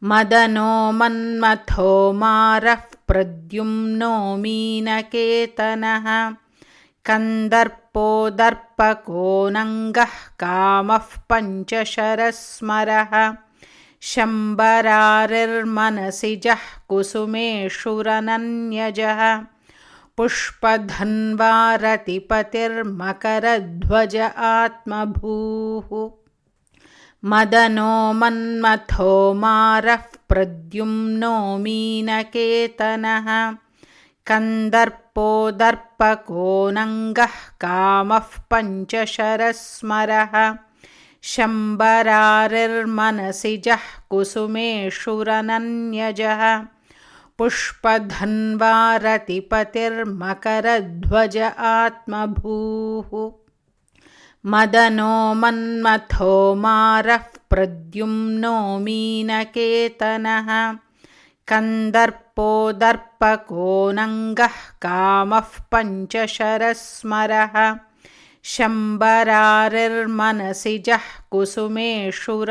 मदनो मन्मथो मारः प्रद्युम्नो मीनकेतनः कन्दर्पो दर्पको नङ्गः कामः पञ्चशरस्मरः शम्बरारिर्मनसिजः कुसुमेषुरनन्यजः पुष्पधन्वा रतिपतिर्मकरध्वज आत्मभूः मदनो मन्मथो मारः प्रद्युम्नो मीनकेतनः कन्दर्पो दर्पको नङ्गः कामः पञ्चशरस्मरः शम्बरारिर्मनसिजः कुसुमेषुरनन्यजः पुष्पधन्वा रतिपतिर्मकरध्वज आत्मभूः मदनो मन्मथो मारः प्रद्युम्नो मीनकेतनः कन्दर्पो दर्पको नङ्गः कामः पञ्चशरस्मरः शम्बरारिर्मनसिजः कुसुमेषुरनन्यजः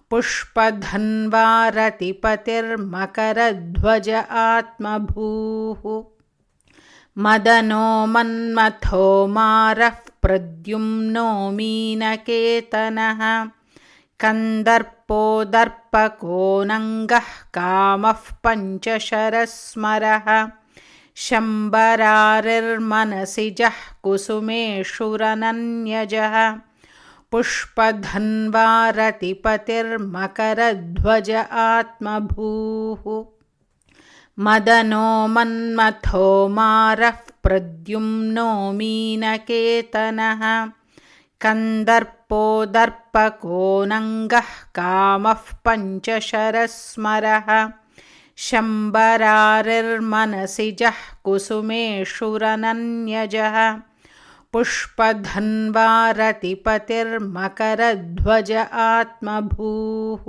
पुष्पधन्वा रतिपतिर्मकरध्वज आत्मभूः मदनो मन्मथो मारः प्रद्युम्नो मीनकेतनः कन्दर्पो दर्पको नङ्गः कामः पञ्चशरस्मरः शम्बरारिर्मनसिजः कुसुमेषुरनन्यजः पुष्पधन्वा रतिपतिर्मकरध्वज आत्मभूः मदनो मन्मथो मारः प्रद्युम्नो मीनकेतनः कन्दर्पो दर्पको नङ्गः कामः पञ्चशरस्मरः शम्बरारिर्मनसिजः कुसुमेषुरनन्यजः पुष्पधन्वा रतिपतिर्मकरध्वज आत्मभूः।